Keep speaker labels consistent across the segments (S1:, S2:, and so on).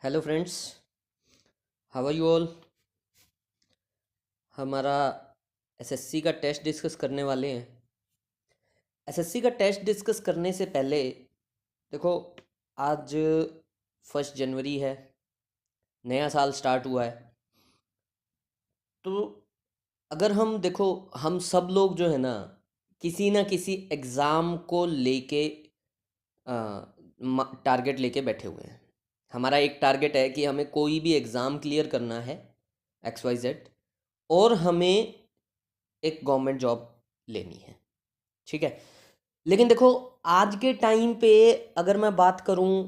S1: Hello friends, how are you all. हमारा SSC का test discuss करने वाले हैं। एसएससी का टेस्ट डिस्कस करने से पहले देखो, आज 1 जनवरी है, नया साल स्टार्ट हुआ है। तो अगर हम देखो, हम सब लोग जो है ना किसी एग्ज़ाम को लेके टारगेट लेके बैठे हुए हैं। हमारा एक टारगेट है कि हमें कोई भी एग्ज़ाम क्लियर करना है, एक्स वाई जेड, और हमें एक गवर्नमेंट जॉब लेनी है। ठीक है। लेकिन देखो, आज के टाइम पे अगर मैं बात करूं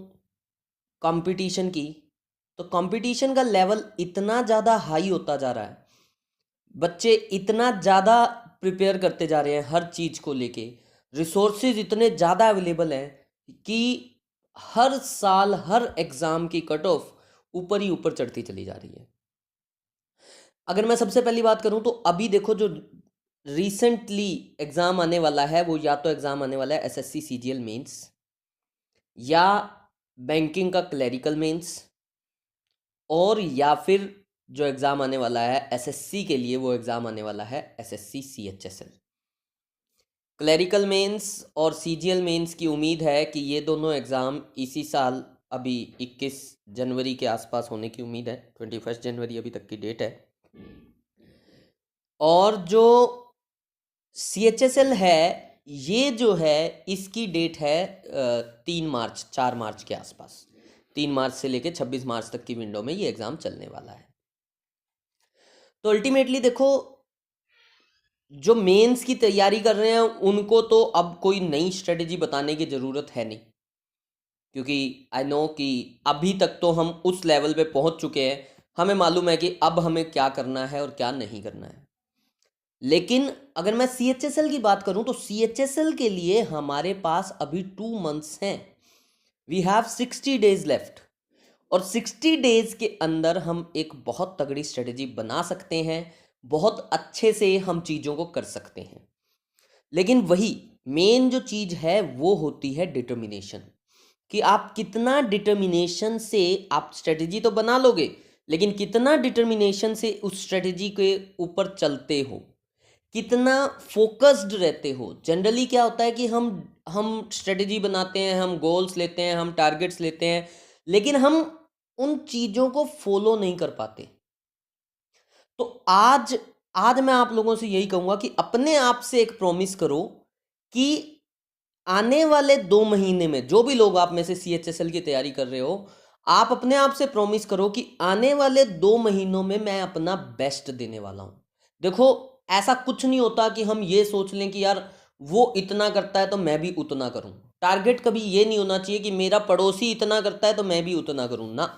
S1: कंपटीशन की, तो कंपटीशन का लेवल इतना ज़्यादा हाई होता जा रहा है, बच्चे इतना ज़्यादा प्रिपेयर करते जा रहे हैं हर चीज़ को लेके, रिसोर्सेज इतने ज़्यादा अवेलेबल हैं कि हर साल हर एग्ज़ाम की कट ऑफ ऊपर ही ऊपर चढ़ती चली जा रही है। अगर मैं सबसे पहली बात करूं तो अभी देखो, जो रिसेंटली एग्ज़ाम आने वाला है वो या तो एग्ज़ाम आने वाला है एसएससी सीजीएल मेंस, या बैंकिंग का क्लरिकल मेंस, और या फिर जो एग्ज़ाम आने वाला है एसएससी के लिए वो एग्ज़ाम आने वाला है एसएससी सीएचएसएल। क्लरिकल मेंस और सीजीएल मेंस की उम्मीद है कि ये दोनों एग्ज़ाम इसी साल अभी 21 जनवरी के आसपास होने की उम्मीद है। 21 जनवरी अभी तक की डेट है। और जो सीएचएसएल है, ये जो है इसकी डेट है 3 मार्च 4 मार्च के आसपास। 3 मार्च से लेकर 26 मार्च तक की विंडो में ये एग्ज़ाम चलने वाला है। तो अल्टीमेटली देखो, जो मेंस की तैयारी कर रहे हैं उनको तो अब कोई नई स्ट्रेटजी बताने की ज़रूरत है नहीं, क्योंकि आई नो कि अभी तक तो हम उस लेवल पे पहुंच चुके हैं, हमें मालूम है कि अब हमें क्या करना है और क्या नहीं करना है। लेकिन अगर मैं सीएचएसएल की बात करूं तो सीएचएसएल के लिए हमारे पास अभी 2 मंथ्स हैं। वी हैव 60 डेज लेफ्ट, और 60 डेज के अंदर हम एक बहुत तगड़ी स्ट्रेटजी बना सकते हैं, बहुत अच्छे से हम चीज़ों को कर सकते हैं। लेकिन वही मेन जो चीज़ है वो होती है डिटर्मिनेशन, कि आप कितना डिटर्मिनेशन से आप स्ट्रेटजी तो बना लोगे, लेकिन कितना डिटर्मिनेशन से उस स्ट्रेटजी के ऊपर चलते हो, कितना फोकस्ड रहते हो। जनरली क्या होता है कि हम स्ट्रेटजी बनाते हैं, हम गोल्स लेते हैं, हम टारगेट्स लेते हैं, लेकिन हम उन चीज़ों को फॉलो नहीं कर पाते। तो आज आज मैं आप लोगों से यही कहूँगा कि अपने आप से एक प्रॉमिस करो कि आने वाले 2 महीने में, जो भी लोग आप में से सीएचएसएल की तैयारी कर रहे हो, आप अपने आप से प्रॉमिस करो कि आने वाले 2 महीनों में मैं अपना बेस्ट देने वाला हूं। देखो, ऐसा कुछ नहीं होता कि हम ये सोच लें कि यार वो इतना करता है तो मैं भी उतना करूं। टारगेट कभी ये नहीं होना चाहिए कि मेरा पड़ोसी इतना करता है तो मैं भी उतना करूं ना।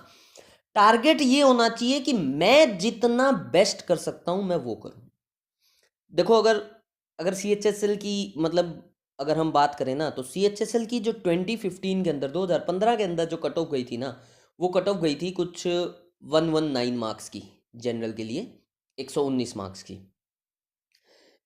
S1: टारगेट ये होना चाहिए कि मैं जितना बेस्ट कर सकता हूं मैं वो करूं। देखो, अगर अगर सीएचएसएल की मतलब अगर हम बात करें ना, तो सीएचएसएल की जो 2015 के अंदर, 2015 के अंदर जो कट ऑफ गई थी ना, वो कट ऑफ गई थी कुछ 119 मार्क्स की, जनरल के लिए 119 मार्क्स की।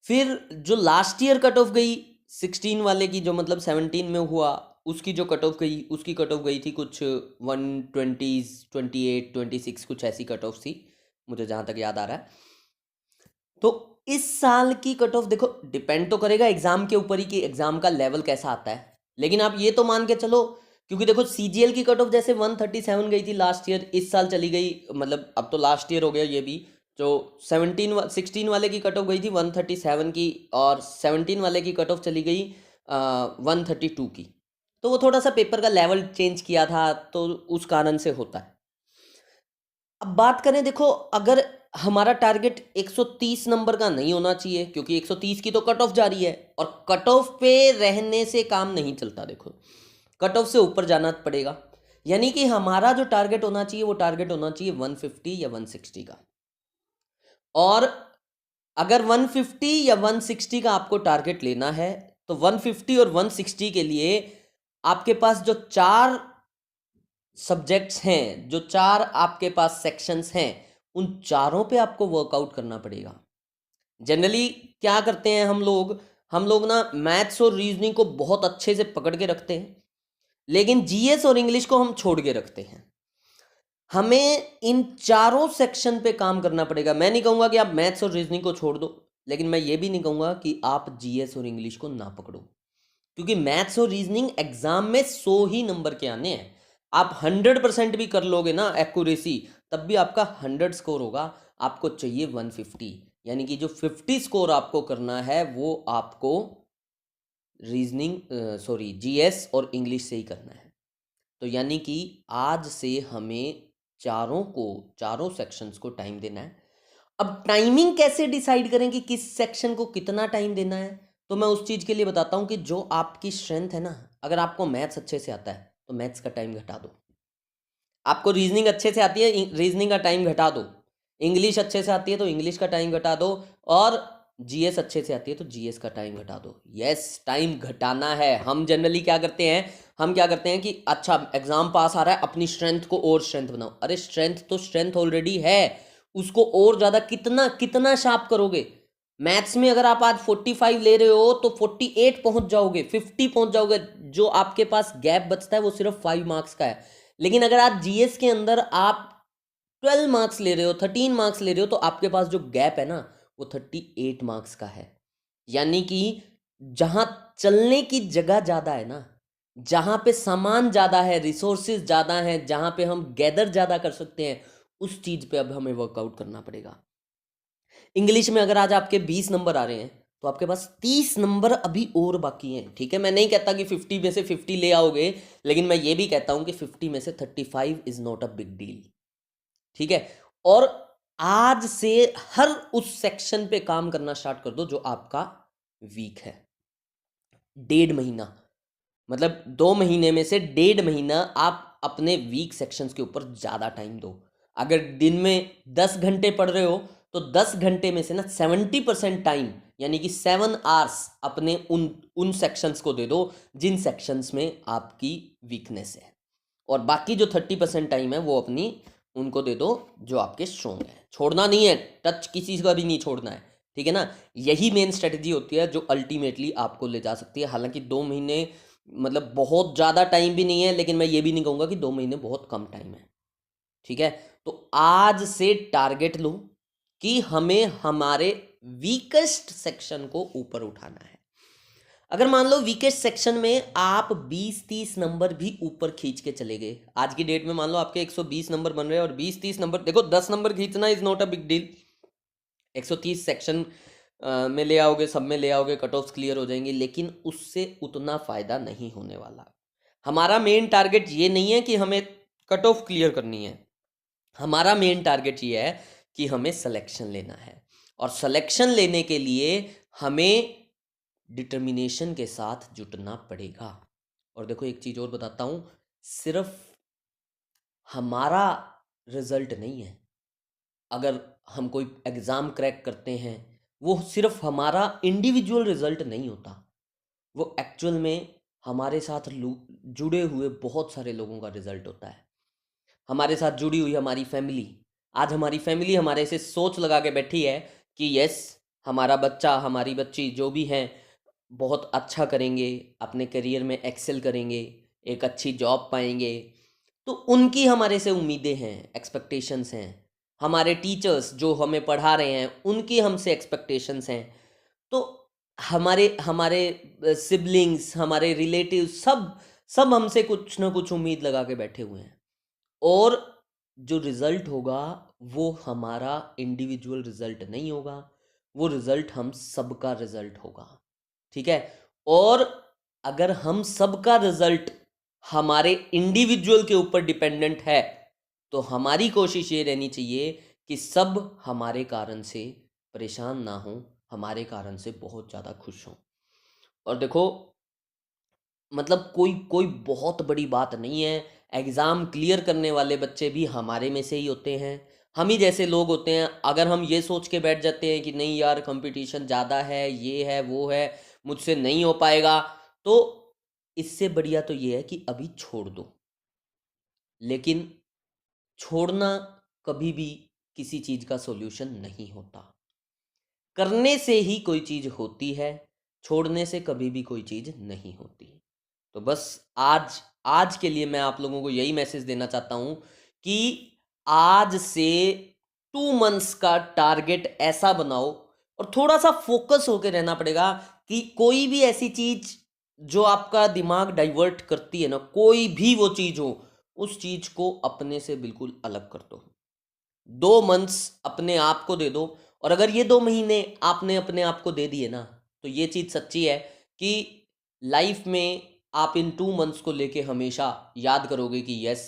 S1: फिर जो लास्ट ईयर कट ऑफ गई 16 वाले की, जो मतलब 17 में हुआ, उसकी जो कट ऑफ गई, उसकी कट ऑफ गई थी कुछ 120, 28, 26, कुछ ऐसी कट ऑफ थी, मुझे जहाँ तक याद आ रहा है। तो इस साल की कट ऑफ देखो, डिपेंड तो करेगा एग्जाम के ऊपर ही कि एग्जाम का लेवल कैसा आता है, लेकिन आप ये तो मान के चलो, क्योंकि देखो सीजीएल की कट ऑफ जैसे 137 गई थी लास्ट ईयर, इस साल चली गई, मतलब अब तो लास्ट ईयर हो गया ये भी, जो 16 वाले की कट ऑफ गई थी 137 की, और 17 वाले की कट ऑफ चली गई 132 की। तो वो थोड़ा सा पेपर का लेवल चेंज किया था, तो उस कारण से होता है। अब बात करें, देखो, अगर हमारा टारगेट 130 नंबर का नहीं होना चाहिए, क्योंकि 130 की तो कट ऑफ जा रही है, और कट ऑफ पे रहने से काम नहीं चलता। देखो, कट ऑफ से ऊपर जाना पड़ेगा, यानी कि हमारा जो टारगेट होना चाहिए वो टारगेट होना चाहिए 150 या 160 का। और अगर 150 या 160 का आपको टारगेट लेना है, तो 150 और 160 के लिए आपके पास जो 4 सब्जेक्ट्स हैं, जो 4 आपके पास सेक्शंस हैं, उन चारों पे आपको वर्कआउट करना पड़ेगा। जनरली क्या करते हैं हम लोग ना मैथ्स और रीजनिंग को बहुत अच्छे से पकड़ के रखते हैं, लेकिन जीएस और इंग्लिश को हम छोड़ के रखते हैं। हमें इन चारों सेक्शन पे काम करना पड़ेगा। मैं नहीं कहूँगा कि आप मैथ्स और रीजनिंग को छोड़ दो, लेकिन मैं ये भी नहीं कहूँगा कि आप जीएस और इंग्लिश को ना पकड़ो, क्योंकि मैथ्स और रीजनिंग एग्जाम में 100 ही नंबर के आने हैं। आप 100% भी कर लोगे ना एक्यूरेसी, तब भी आपका 100 स्कोर होगा। आपको चाहिए 150, यानी कि जो 50 स्कोर आपको करना है वो आपको जीएस और इंग्लिश से ही करना है। तो यानी कि आज से हमें चारों सेक्शंस को टाइम देना है। अब टाइमिंग कैसे डिसाइड करें कि किस सेक्शन को कितना टाइम देना है, तो मैं उस चीज़ के लिए बताता हूँ कि जो आपकी स्ट्रेंथ है ना, अगर आपको मैथ्स अच्छे से आता है तो मैथ्स का टाइम घटा दो, आपको रीजनिंग अच्छे से आती है रीजनिंग का टाइम घटा दो, इंग्लिश अच्छे से आती है तो इंग्लिश का टाइम घटा दो, और जीएस अच्छे से आती है तो जीएस का टाइम घटा दो। यस, टाइम घटाना है। हम जनरली क्या करते हैं कि अच्छा एग्जाम पास आ रहा है, अपनी स्ट्रेंथ को और स्ट्रेंथ बनाओ। अरे स्ट्रेंथ ऑलरेडी है, उसको और ज़्यादा कितना कितना शार्प करोगे। मैथ्स में अगर आप आज 45 ले रहे हो तो 48 पहुंच जाओगे, 50 पहुंच जाओगे। जो आपके पास गैप बचता है वो सिर्फ 5 मार्क्स का है। लेकिन अगर आज जीएस के अंदर आप 12 मार्क्स ले रहे हो, 13 मार्क्स ले रहे हो, तो आपके पास जो गैप है ना वो 38 मार्क्स का है। यानी कि जहां चलने की जगह ज्यादा है ना, जहां पे सामान ज्यादा है, रिसोर्सेज ज्यादा है, जहां पे हम गैदर ज्यादा कर सकते हैं, उस चीज पे अब हमें वर्कआउट करना पड़ेगा। इंग्लिश में अगर आज आपके 20 नंबर आ रहे हैं तो आपके पास 30 नंबर अभी और बाकी हैं। ठीक है, मैं नहीं कहता कि 50 में से 50 ले आओगे, लेकिन मैं ये भी कहता हूं कि 50 में से 35 is not a big deal. ठीक है, और आज से हर उस सेक्शन पे काम करना स्टार्ट कर दो जो आपका वीक है। 1.5 महीना, मतलब 2 महीने में से 1.5 महीना आप अपने वीक सेक्शंस के ऊपर ज़्यादा टाइम दो। अगर दिन में 10 घंटे पढ़ रहे हो तो 10 घंटे में से ना 70% टाइम, यानी कि 7 आवर्स अपने उन उन सेक्शंस को दे दो जिन सेक्शंस में आपकी वीकनेस है, और बाकी जो 30% टाइम है वो अपनी उनको दे दो जो आपके स्ट्रॉन्ग है। छोड़ना नहीं है, टच किसी का भी नहीं छोड़ना है। ठीक है ना, यही मेन स्ट्रेटजी होती है जो अल्टीमेटली आपको ले जा सकती है। हालांकि 2 महीने मतलब बहुत ज़्यादा टाइम भी नहीं है, लेकिन मैं ये भी नहीं कहूँगा कि 2 महीने बहुत कम टाइम है। ठीक है, तो आज से टारगेट लो कि हमें हमारे वीकेस्ट सेक्शन को ऊपर उठाना है। अगर मान लो वीकेस्ट सेक्शन में आप 20-30 नंबर भी ऊपर खींच के चले गए, आज की डेट में मान लो आपके 120 नंबर बन रहे हैं और 20-30 नंबर, देखो 10 नंबर खींचना is not a big deal. 130 section में ले आओगे, सब में ले आओगे, कट ऑफ क्लियर हो जाएंगी, लेकिन उससे उतना फायदा नहीं होने वाला। हमारा मेन टारगेट ये नहीं है कि हमें कट ऑफ क्लियर करनी है, हमारा मेन टारगेट ये है कि हमें सिलेक्शन लेना है, और सिलेक्शन लेने के लिए हमें डिटर्मिनेशन के साथ जुटना पड़ेगा। और देखो एक चीज़ और बताता हूँ, सिर्फ हमारा रिजल्ट नहीं है अगर हम कोई एग्ज़ाम क्रैक करते हैं, वो सिर्फ हमारा इंडिविजुअल रिजल्ट नहीं होता, वो एक्चुअल में हमारे साथ जुड़े हुए बहुत सारे लोगों का रिजल्ट होता है। हमारे साथ जुड़ी हुई हमारी फैमिली, आज हमारी फैमिली हमारे से सोच लगा के बैठी है कि यस, हमारा बच्चा हमारी बच्ची जो भी हैं बहुत अच्छा करेंगे, अपने करियर में एक्सेल करेंगे, एक अच्छी जॉब पाएंगे। तो उनकी हमारे से उम्मीदें हैं, एक्सपेक्टेशंस हैं। हमारे टीचर्स जो हमें पढ़ा रहे हैं उनकी हमसे एक्सपेक्टेशंस हैं। तो हमारे हमारे सिबलिंग्स, हमारे रिलेटिव्स, सब सब हमसे कुछ ना कुछ उम्मीद लगा के बैठे हुए हैं, और जो रिजल्ट होगा वो हमारा इंडिविजुअल रिजल्ट नहीं होगा, वो रिजल्ट हम सबका रिजल्ट होगा। ठीक है, और अगर हम सबका रिजल्ट हमारे इंडिविजुअल के ऊपर डिपेंडेंट है, तो हमारी कोशिश ये रहनी चाहिए कि सब हमारे कारण से परेशान ना हो, हमारे कारण से बहुत ज़्यादा खुश हों। और देखो, मतलब कोई कोई बहुत बड़ी बात नहीं है, एग्ज़ाम क्लियर करने वाले बच्चे भी हमारे में से ही होते हैं, हम ही जैसे लोग होते हैं। अगर हम ये सोच के बैठ जाते हैं कि नहीं यार कंपटीशन ज़्यादा है, ये है वो है, मुझसे नहीं हो पाएगा, तो इससे बढ़िया तो ये है कि अभी छोड़ दो। लेकिन छोड़ना कभी भी किसी चीज़ का सॉल्यूशन नहीं होता, करने से ही कोई चीज़ होती है, छोड़ने से कभी भी कोई चीज़ नहीं होती। तो बस आज आज के लिए मैं आप लोगों को यही मैसेज देना चाहता हूँ कि आज से 2 मंथ्स का टारगेट ऐसा बनाओ, और थोड़ा सा फोकस होकर रहना पड़ेगा कि कोई भी ऐसी चीज जो आपका दिमाग डाइवर्ट करती है ना, कोई भी वो चीज हो, उस चीज को अपने से बिल्कुल अलग कर दो। 2 मंथ्स अपने आप को दे दो, और अगर ये 2 महीने आपने अपने आप को दे दिए ना, तो ये चीज सच्ची है कि लाइफ में आप इन 2 मंथ्स को लेके हमेशा याद करोगे कि यस,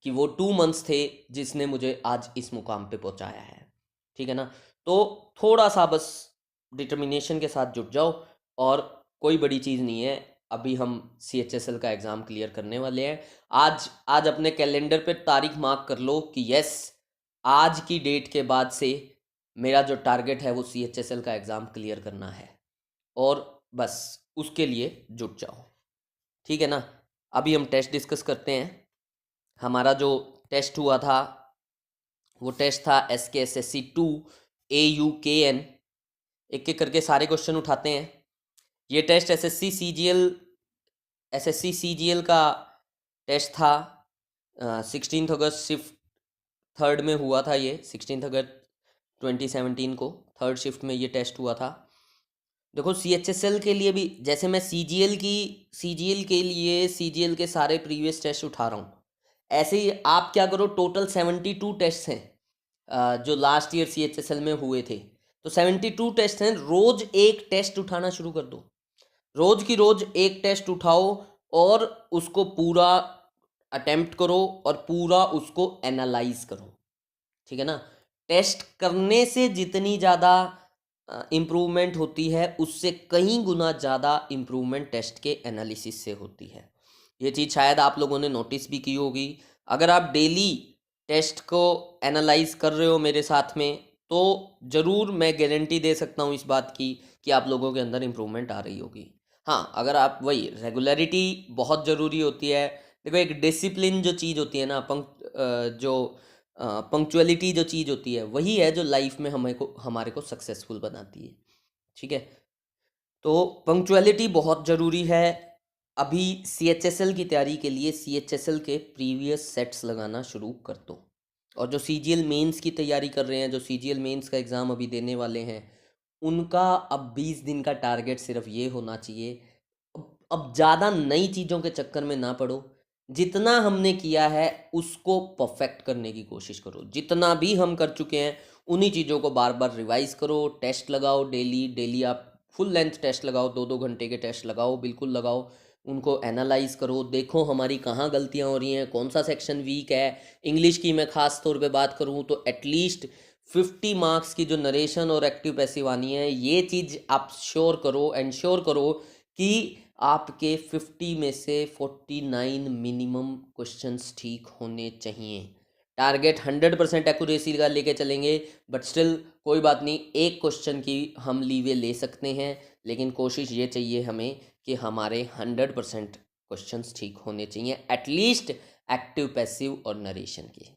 S1: कि वो 2 मंथ्स थे जिसने मुझे आज इस मुकाम पे पहुंचाया है। ठीक है ना? तो थोड़ा सा बस डिटर्मिनेशन के साथ जुट जाओ, और कोई बड़ी चीज़ नहीं है। अभी हम CHSL का एग्ज़ाम क्लियर करने वाले हैं। आज आज अपने कैलेंडर पे तारीख मार्क कर लो कि यस, आज की डेट के बाद से मेरा जो टारगेट है वो CHSL का एग्ज़ाम क्लियर करना है, और बस उसके लिए जुट जाओ। ठीक है ना? अभी हम टेस्ट डिस्कस करते हैं। हमारा जो टेस्ट हुआ था वो टेस्ट था SKSSC 2 AUKN। एक एक करके सारे क्वेश्चन उठाते हैं। ये टेस्ट SSC CGL का टेस्ट था। 16 अगस्त शिफ्ट थर्ड में हुआ था। ये 16 अगस्त 2017 को थर्ड शिफ्ट में ये टेस्ट हुआ था। देखो CHSL के लिए भी, जैसे मैं CGL के लिए CGL के सारे प्रीवियस टेस्ट उठा रहा हूँ, ऐसे ही आप क्या करो, टोटल 72 टेस्ट हैं जो लास्ट ईयर CHSL में हुए थे। तो 72 टेस्ट हैं, रोज एक टेस्ट उठाना शुरू कर दो। रोज की रोज एक टेस्ट उठाओ और उसको पूरा अटेम्प्ट करो और पूरा उसको एनालाइज करो। ठीक है ना? टेस्ट करने से जितनी ज़्यादा इम्प्रूवमेंट होती है, उससे कहीं गुना ज़्यादा इम्प्रूवमेंट टेस्ट के एनालिसिस से होती है। ये चीज़ शायद आप लोगों ने नोटिस भी की होगी। अगर आप डेली टेस्ट को एनालाइज कर रहे हो मेरे साथ में, तो ज़रूर मैं गारंटी दे सकता हूँ इस बात की कि आप लोगों के अंदर इम्प्रूवमेंट आ रही होगी। हाँ, अगर आप, वही रेगुलरिटी बहुत ज़रूरी होती है। देखो, एक डिसिप्लिन जो चीज़ होती है ना, जो पंक्चुअलिटी जो चीज़ होती है, वही है जो लाइफ में हमारे को सक्सेसफुल बनाती है। ठीक है? तो पंक्चुअलिटी बहुत ज़रूरी है। अभी CHSL की तैयारी के लिए CHSL के प्रीवियस सेट्स लगाना शुरू कर दो। और जो CGL मेंस की तैयारी कर रहे हैं, जो CGL मेंस का एग्ज़ाम अभी देने वाले हैं, उनका अब 20 दिन का टारगेट सिर्फ ये होना चाहिए, अब ज़्यादा नई चीज़ों के चक्कर में ना पड़ो। जितना हमने किया है उसको परफेक्ट करने की कोशिश करो। जितना भी हम कर चुके हैं उन्हीं चीज़ों को बार बार रिवाइज करो। टेस्ट लगाओ डेली डेली, आप फुल लेंथ टेस्ट लगाओ, 2-2 घंटे के टेस्ट लगाओ, बिल्कुल लगाओ। उनको एनालाइज करो, देखो हमारी कहाँ गलतियाँ हो रही हैं, कौन सा सेक्शन वीक है। इंग्लिश की मैं ख़ास तौर पे बात करूँ तो एटलीस्ट 50 मार्क्स की जो नरेशन और एक्टिव पैसिव आनी है, ये चीज़ आप श्योर करो, एंश्योर करो कि आपके 50 में से 49 मिनिमम क्वेश्चंस ठीक होने चाहिए। टारगेट 100% एक्यूरेसी का लेके चलेंगे, बट स्टिल कोई बात नहीं, एक क्वेश्चन की हम लीवे ले सकते हैं, लेकिन कोशिश ये चाहिए हमें कि हमारे 100% क्वेश्चंस ठीक होने चाहिए, एटलीस्ट एक्टिव पैसिव और नरेशन की।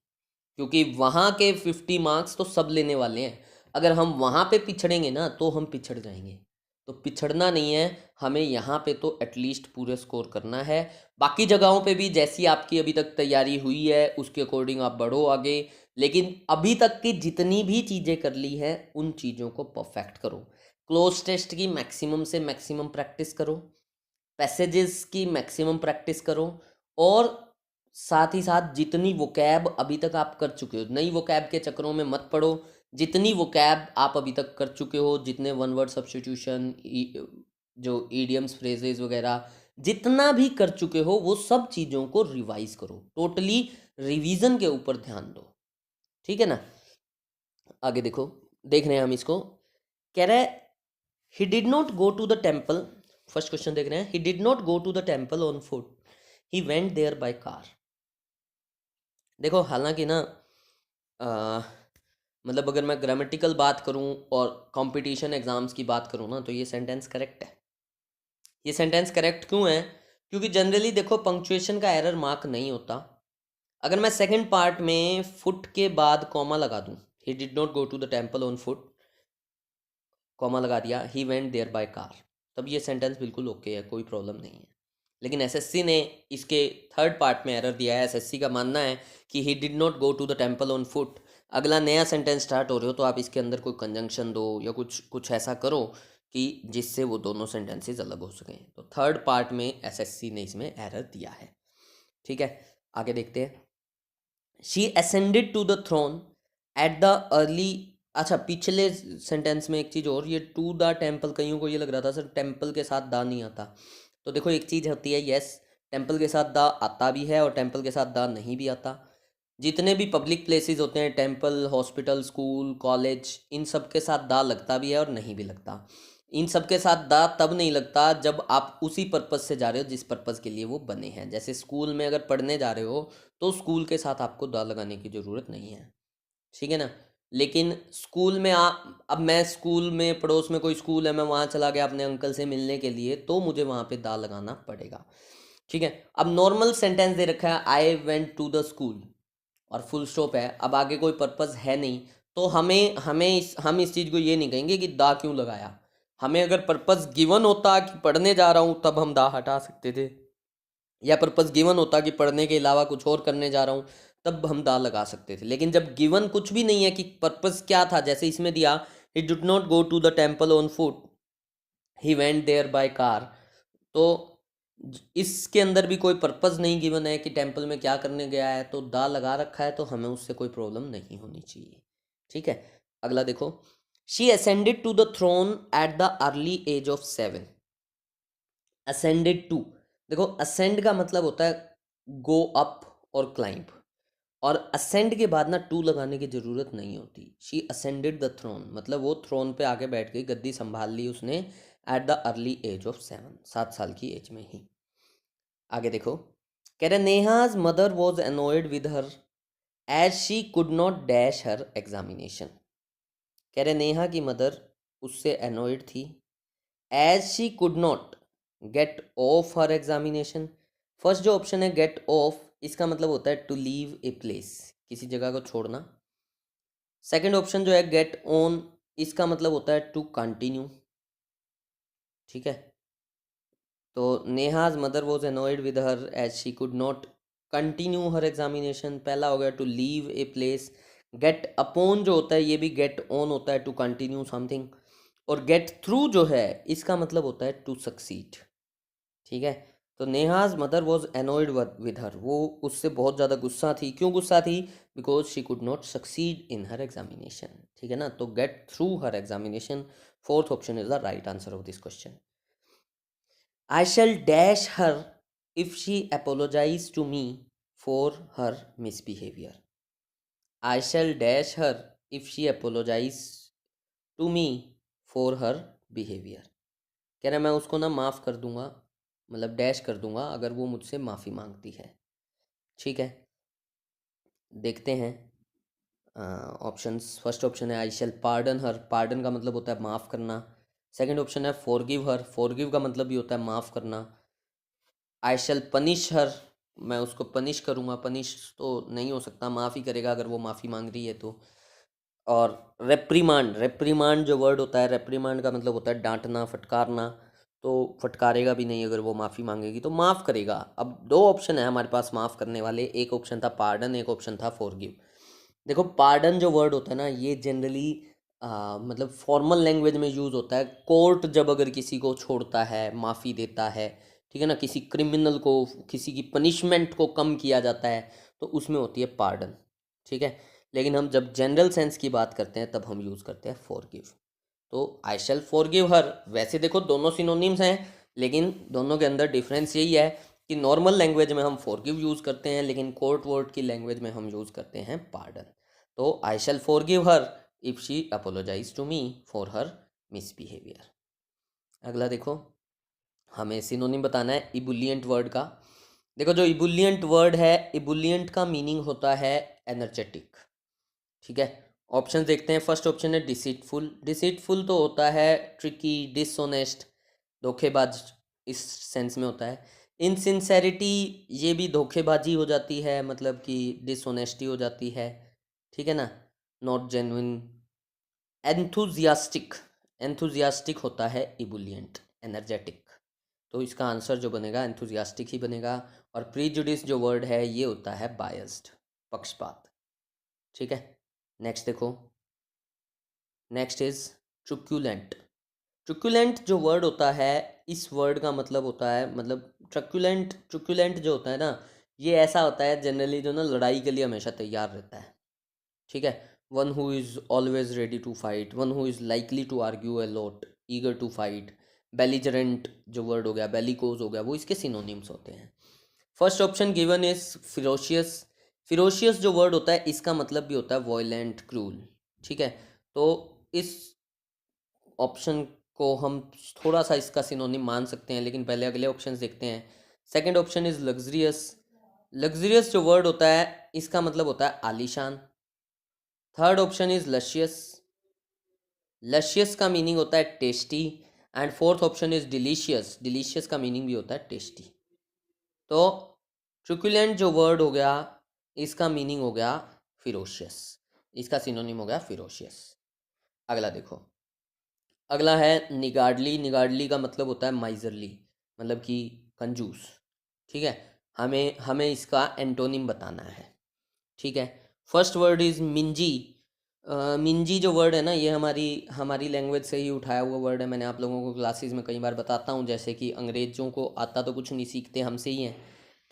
S1: क्योंकि वहाँ के 50 मार्क्स तो सब लेने वाले हैं। अगर हम वहाँ पे पिछड़ेंगे ना, तो हम पिछड़ जाएंगे। तो पिछड़ना नहीं है हमें, यहाँ पे तो एटलीस्ट पूरे स्कोर करना है। बाकी जगहों पे भी जैसी आपकी अभी तक तैयारी हुई है उसके अकॉर्डिंग आप बढ़ो आगे, लेकिन अभी तक की जितनी भी चीज़ें कर ली हैं उन चीज़ों को परफेक्ट करो। क्लोज टेस्ट की मैक्सिमम से मैक्सिमम प्रैक्टिस करो, पैसेजेस की मैक्सिमम प्रैक्टिस करो, और साथ ही साथ जितनी वोकैब अभी तक आप कर चुके हो, नई वोकैब के चक्करों में मत पड़ो। जितनी वोकैब आप अभी तक कर चुके हो, जितने वन वर्ड सब्स्टिट्यूशन, जो ईडियम्स फ्रेजेस वगैरह जितना भी कर चुके हो, वो सब चीज़ों को रिवाइज करो। टोटली रिवीजन के ऊपर ध्यान दो। ठीक है ना? आगे देखो, देख रहे हैं हम इसको। कह रहा है he did not go to the temple. First question देख रहे हैं। He did not go to the temple on foot, he went there by car. देखो, हालांकि ना मतलब अगर मैं ग्रामेटिकल बात करूं और कंपटीशन एग्जाम्स की बात करूं ना, तो ये सेंटेंस करेक्ट है। ये सेंटेंस करेक्ट क्यों है? क्योंकि जनरली देखो, पंक्चुएशन का एरर मार्क नहीं होता। अगर मैं सेकंड पार्ट में फुट के बाद कॉमा लगा दूं, he did not go to the temple on foot, comma लगा दिया, he went there by car, तब ये सेंटेंस बिल्कुल ओके है, कोई प्रॉब्लम नहीं है। लेकिन एसएससी ने इसके थर्ड पार्ट में एरर दिया है। एसएससी का मानना है कि he did not go to the temple on foot. अगला नया सेंटेंस स्टार्ट हो रहे हो तो आप इसके अंदर कोई कंजंक्शन दो या कुछ कुछ ऐसा करो कि जिससे वो दोनों सेंटेंसेस अलग हो सकें। तो थर्ड पार्ट में एसएससी ने इसमें एरर दिया है। ठीक है, आगे देखते हैं। She ascended to the throne at the early. अच्छा, पिछले सेंटेंस में एक चीज़ और, ये टू द टेम्पल, कईयों को ये लग रहा था सर टेम्पल के साथ दा नहीं आता। तो देखो एक चीज़ होती है, यस टेम्पल के साथ दा आता भी है और टेम्पल के साथ दा नहीं भी आता। जितने भी पब्लिक प्लेसेस होते हैं, टेम्पल, हॉस्पिटल, स्कूल, कॉलेज, इन सब के साथ दा लगता भी है और नहीं भी लगता। इन सब के साथ दा तब नहीं लगता जब आप उसी पर्पज़ से जा रहे हो जिस पर्पज़ के लिए वो बने हैं। जैसे स्कूल में अगर पढ़ने जा रहे हो तो स्कूल के साथ आपको दा लगाने की ज़रूरत नहीं है, ठीक है ना। लेकिन स्कूल में अब मैं स्कूल में, पड़ोस में कोई स्कूल है, मैं वहाँ चला गया अपने अंकल से मिलने के लिए, तो मुझे वहाँ पे दा लगाना पड़ेगा। ठीक है, अब नॉर्मल सेंटेंस दे रखा है I went to the school और फुल स्टॉप है, अब आगे कोई पर्पज़ है नहीं, तो हम इस चीज़ को ये नहीं कहेंगे कि दा क्यों लगाया। हमें अगर पर्पज़ गिवन होता कि पढ़ने जा रहा हूँ तब हम दा हटा सकते थे, या पर्पज़ गिवन होता कि पढ़ने के अलावा कुछ और करने जा रहा हूँ तब हम दा लगा सकते थे। लेकिन जब गिवन कुछ भी नहीं है कि पर्पज़ क्या था, जैसे इसमें दिया he did not go to the temple on foot, he went there by car, तो इसके अंदर भी कोई पर्पज़ नहीं गिवन है कि टेम्पल में क्या करने गया है, तो दा लगा रखा है, तो हमें उससे कोई प्रॉब्लम नहीं होनी चाहिए। ठीक है, अगला देखो। She ascended to the throne at the early age of 7। Ascended to, देखो असेंड का मतलब होता है गो अप और क्लाइंब, और असेंड के बाद ना टू लगाने की ज़रूरत नहीं होती। शी असेंडेड द थ्रोन मतलब वो थ्रोन पे आके बैठ गई, गद्दी संभाल ली उसने at the early age of 7, 7 साल की एज में ही। आगे देखो, कह रहे Neha's mother was annoyed with her as she could not dash her examination. कह रहे नेहा की मदर उससे अनोयड थी as she could not get off her examination. First जो ऑप्शन है गेट ऑफ, इसका मतलब होता है टू लीव ए प्लेस, किसी जगह को छोड़ना। सेकंड ऑप्शन जो है गेट ऑन, इसका मतलब होता है टू कंटिन्यू। ठीक है, तो Neha's mother was annoyed with her as she could not continue her examination, पहला हो गया to leave a place. Get upon जो होता है ये भी गेट ऑन होता है, टू कंटिन्यू समथिंग। और गेट थ्रू जो है इसका मतलब होता है टू सक्सीड। ठीक है, तो Neha's mother was annoyed with हर, वो उससे बहुत ज़्यादा गुस्सा थी। क्यों गुस्सा थी? Because she could not succeed in her examination. ठीक है ना, तो get through her examination, fourth option is the right answer of this question. I shall dash her if she apologizes to me for her misbehavior. I shall dash her if she apologizes to me for her behavior. कह रहा मैं उसको ना माफ़ कर दूंगा, मतलब dash कर दूंगा अगर वो मुझसे माफ़ी मांगती है। ठीक है, देखते हैं ऑप्शंस। फर्स्ट ऑप्शन है आई शैल पार्डन हर, पार्डन का मतलब होता है माफ़ करना। सेकंड ऑप्शन है फॉरगिव हर, फॉरगिव का मतलब भी होता है माफ़ करना। आई शैल पनिश हर, मैं उसको पनिश करूँगा, पनिश तो नहीं हो सकता, माफ़ ही करेगा अगर वो माफ़ी मांग रही है तो। और रेप्रीमांड, रेप्रीमांड जो वर्ड होता है, रेप्रीमांड का मतलब होता है डांटना, फटकारना, तो फटकारेगा भी नहीं अगर वो माफ़ी मांगेगी, तो माफ़ करेगा। अब दो ऑप्शन है हमारे पास माफ़ करने वाले, एक ऑप्शन था पार्डन, एक ऑप्शन था फॉरगिव। देखो पार्डन जो वर्ड होता है ना, ये जनरली मतलब फॉर्मल लैंग्वेज में यूज़ होता है। कोर्ट जब अगर किसी को छोड़ता है, माफ़ी देता है, ठीक है ना, किसी क्रिमिनल को, किसी की पनिशमेंट को कम किया जाता है, तो उसमें होती है पार्डन। ठीक है, लेकिन हम जब जनरल सेंस की बात करते हैं तब हम यूज़ करते हैं फॉरगिव। तो आई शैल फॉरगिव हर, वैसे देखो दोनों सिनोनिम्स हैं, लेकिन दोनों के अंदर डिफरेंस यही है कि नॉर्मल लैंग्वेज में हम फॉरगिव यूज़ करते हैं, लेकिन कोर्ट वर्ड की लैंग्वेज में हम यूज़ करते हैं पार्डन। तो I shall forgive her if she apologises to me for her misbehaviour. अगला देखो, हमें सिनोनिम बताना है इबुलियंट वर्ड का। देखो जो इबुलियंट वर्ड है, इबुलियंट का मीनिंग होता है एनर्जेटिक। ठीक है, ऑप्शन देखते हैं। फर्स्ट ऑप्शन है डिसीटफुल, डिसीटफुल तो होता है ट्रिकी, डिसऑनेस्ट, धोखेबाज, इस सेंस में होता है। इनसिंसेरिटी, ये भी धोखेबाजी हो जाती है, मतलब कि डिसऑनेस्टी हो जाती है। ठीक है ना, नॉट जेन्युइन। एंथुजियास्टिक, एंथुजियास्टिक होता है इबुलियंट, एनर्जेटिक। तो इसका आंसर जो बनेगा एंथुजियास्टिक ही बनेगा। और प्रीजुडिस जो वर्ड है ये होता है बायस्ड, पक्षपात। ठीक है, नेक्स्ट देखो। Next is ट्रुक्यूलेंट। ट्रुक्यूलेंट जो वर्ड होता है, इस वर्ड का मतलब होता है, मतलब ट्रक्यूलेंट, ट्रुक्यूलेंट जो होता है ना, ये ऐसा होता है जनरली जो ना लड़ाई के लिए हमेशा तैयार रहता है। ठीक है, one who is always ready to fight, one who is likely to argue a lot, eager to fight. Belligerent जो वर्ड हो गया, बेलिकोज हो गया, वो इसके सिनोनिम्स होते हैं। First option given is ferocious. Ferocious जो वर्ड होता है इसका मतलब भी होता है वॉयलेंट, क्रूल। ठीक है, तो इस ऑप्शन को हम थोड़ा सा इसका सिनोनिम मान सकते हैं, लेकिन पहले अगले ऑप्शन देखते हैं। Second option is luxurious. Luxurious जो वर्ड होता है इसका मतलब होता है आलीशान। Third option is luscious. Luscious का मीनिंग होता है tasty. And fourth option is delicious. Delicious का मीनिंग भी होता है टेस्टी। तो ट्रुकुलेंट जो वर्ड हो गया इसका मीनिंग हो गया फिरोशियस, इसका सिनोनिम हो गया फिरोशियस। अगला देखो, अगला है निगार्डली। निगार्डली का मतलब होता है माइजरली, मतलब कि कंजूस। ठीक है, हमें हमें इसका एंटोनिम बताना है। ठीक है, फर्स्ट वर्ड इज मिंजी। मिंजी जो वर्ड है ना, ये हमारी हमारी लैंग्वेज से ही उठाया हुआ वर्ड है। मैंने आप लोगों को क्लासेस में कई बार बताता हूँ, जैसे कि अंग्रेज़ों को आता तो कुछ नहीं, सीखते हमसे ही हैं।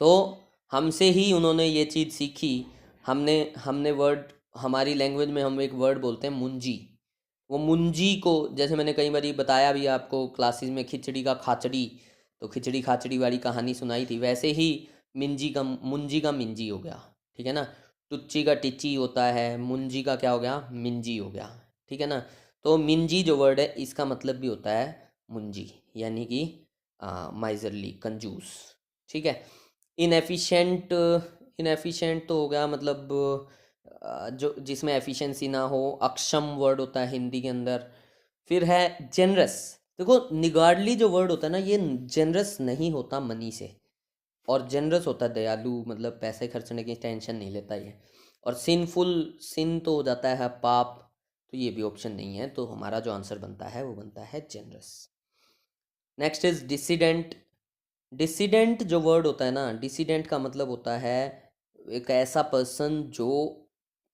S1: तो हमसे ही उन्होंने ये चीज़ सीखी। हमने हमने वर्ड, हमारी लैंग्वेज में हम एक वर्ड बोलते हैं मुंजी। वो मुंजी को, जैसे मैंने कई बार बताया भी आपको क्लासेस में, खिचड़ी का खाचड़ी, तो खिचड़ी खाचड़ी वाली कहानी सुनाई थी, वैसे ही मिंजी का मुंजी का मिंजी हो गया। ठीक है ना, टुच्ची का टिच्ची होता है, मुंजी का क्या हो गया, मिंजी हो गया। ठीक है ना, तो मिंजी जो वर्ड है इसका मतलब भी होता है मुंजी, यानी कि माइजरली, कंजूस। ठीक है, इनएफिशिएंट। इनएफिशिएंट तो हो गया मतलब जो जिसमें एफिशिएंसी ना हो, अक्षम वर्ड होता है हिंदी के अंदर। फिर है जेनरस। देखो निगार्डली जो वर्ड होता है ना, ये जेनरस नहीं होता मनी से, और जेनरस होता है दयालु, मतलब पैसे खर्चने की टेंशन नहीं लेता ये। और सिनफुल, सिन तो हो जाता है पाप, तो ये भी ऑप्शन नहीं है। तो हमारा जो आंसर बनता है वो बनता है generous. Next is dissident. Dissident जो वर्ड होता है ना, डिसिडेंट का मतलब होता है एक ऐसा पर्सन जो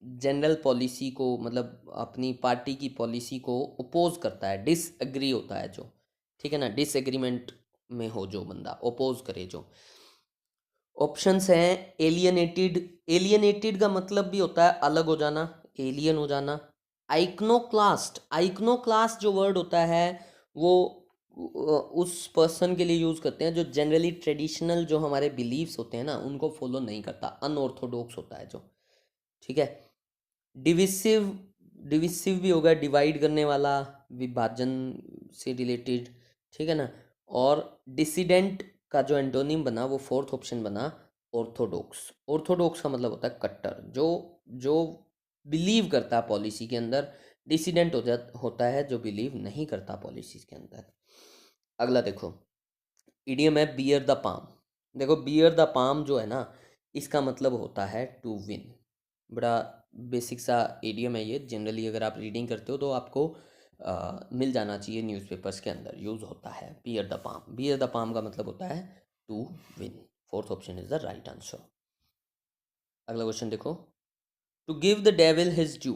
S1: जनरल पॉलिसी को, मतलब अपनी पार्टी की पॉलिसी को अपोज करता है, डिसएग्री होता है जो। ठीक है ना, डिसएग्रीमेंट में हो जो बंदा, अपोज करे जो। ऑप्शंस हैं एलियनेटेड। एलियनेटेड का मतलब भी होता है अलग हो जाना, एलियन हो जाना। आइकनोक्लास्ट। आइकनोक्लास्ट जो वर्ड होता है वो उस पर्सन के लिए यूज़ करते हैं जो जनरली ट्रेडिशनल जो हमारे बिलीव्स होते हैं ना उनको फॉलो नहीं करता, अनऑर्थोडॉक्स होता है जो। ठीक है, डिविसिव। डिविसिव भी होगा, डिवाइड करने वाला, विभाजन से रिलेटेड। ठीक है ना, और डिसिडेंट का जो एंटोनिम बना वो फोर्थ ऑप्शन बना, ऑर्थोडॉक्स। ऑर्थोडॉक्स का मतलब होता है कट्टर, जो जो बिलीव करता है पॉलिसी के अंदर। डिसिडेंट होता है जो बिलीव नहीं करता पॉलिसी के अंदर। अगला देखो, इडियम है बियर द पाम। देखो बियर द पाम जो है ना, इसका मतलब होता है टू विन। बड़ा बेसिक सा इडियम है ये, जनरली अगर आप रीडिंग करते हो तो आपको मिल जाना चाहिए, न्यूज़पेपर्स के अंदर यूज़ होता है bear the palm. Bear the palm का मतलब होता है to win. Fourth option is the right answer. अगला क्वेश्चन देखो, to give the devil his due.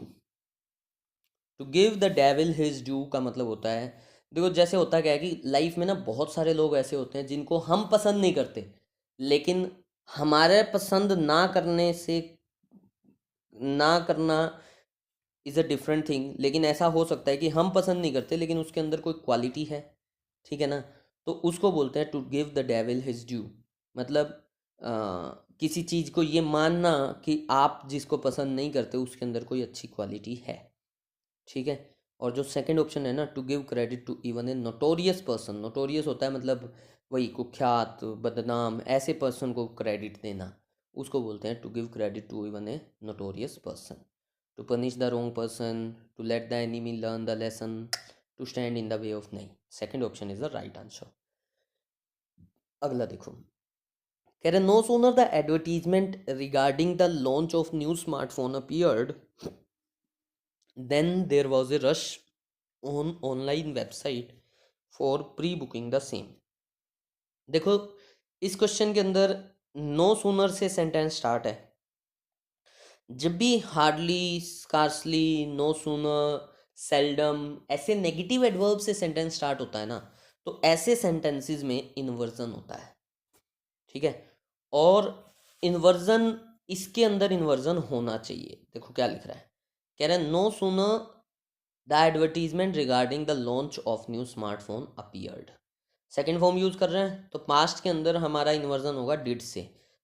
S1: To give the devil his due का मतलब होता है, देखो जैसे होता क्या है कि लाइफ में ना बहुत सारे लोग ऐसे होते हैं जिनको हम पसंद नहीं करते, लेकिन हमारे पसंद ना करने से, ना करना इज़ अ डिफरेंट थिंग। लेकिन ऐसा हो सकता है कि हम पसंद नहीं करते लेकिन उसके अंदर कोई क्वालिटी है। ठीक है ना, तो उसको बोलते हैं to give the devil his due. मतलब अ, किसी चीज़ को ये मानना कि आप जिसको पसंद नहीं करते उसके अंदर कोई अच्छी क्वालिटी है। ठीक है, और जो सेकंड ऑप्शन है ना, to give credit to even a notorious person. Notorious होता है मतलब वही कुख्यात, बदनाम, ऐसे पर्सन को क्रेडिट देना, उसको बोलते हैं to give credit to even a notorious person. To punish the wrong person, to let the enemy learn the lesson, to stand in the way of. नहीं, second option is the right answer. अगला देखो, कह रहे no sooner the advertisement regarding the launch of new smartphone appeared, then there was a rush on online website for pre-booking the same. देखो इस question के अंदर no sooner से sentence start है। जब भी hardly, scarcely, no sooner, seldom ऐसे negative adverb से सेंटेंस स्टार्ट होता है ना, तो ऐसे सेंटेंसेस में इन्वर्जन होता है। ठीक है, और इन्वर्जन, इसके अंदर इन्वर्जन होना चाहिए। देखो क्या लिख रहा है, कह रहा है no sooner the advertisement regarding the launch of new smartphone appeared. Second form use कर रहे हैं तो पास्ट के अंदर हमारा इन्वर्जन होगा डिड से,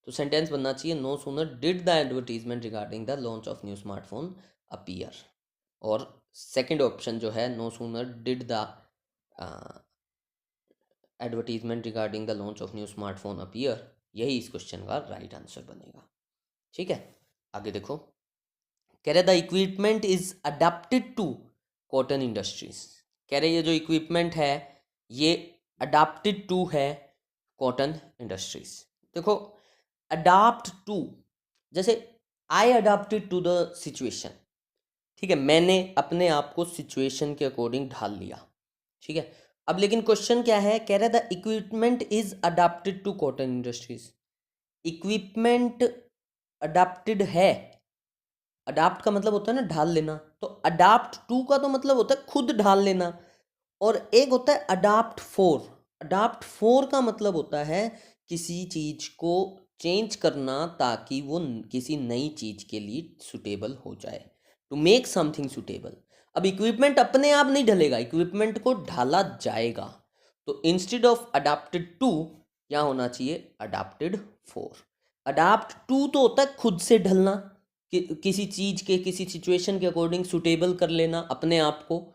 S1: तो सेंटेंस बनना चाहिए no sooner did the advertisement regarding the launch of new smartphone appear. और सेकेंड ऑप्शन जो है no sooner did the advertisement regarding the launch of new smartphone appear, यही इस क्वेश्चन का राइट आंसर बनेगा। ठीक है, आगे देखो, कह रहे the equipment is adapted to cotton industries. कह रहे ये जो इक्विपमेंट है ये अडेप्टेड टू है कॉटन इंडस्ट्रीज। देखो अडाप्ट टू, जैसे I adapted to the situation. ठीक है, मैंने अपने आप को सिचुएशन के अकॉर्डिंग ढाल लिया। ठीक है, अब लेकिन क्वेश्चन क्या है, कह रहा है the equipment is adapted to cotton industries. Equipment adapted है, अडाप्ट का मतलब होता है ना ढाल लेना, तो अडाप्ट टू का तो मतलब होता है खुद ढाल लेना, और एक होता है अडाप्ट फोर। अडाप्ट फोर का मतलब होता है किसी चीज को चेंज करना ताकि वो किसी नई चीज के लिए सुटेबल हो जाए, टू मेक समथिंग सुटेबल। अब इक्विपमेंट अपने आप नहीं ढलेगा, इक्विपमेंट को ढाला जाएगा, तो इंस्टेड ऑफ अडाप्टेड टू यहाँ होना चाहिए अडाप्टेड फोर। अडाप्ट टू तो होता है खुद से ढलना, किसी चीज के, किसी सिचुएशन के अकॉर्डिंग सुटेबल कर लेना अपने आप को,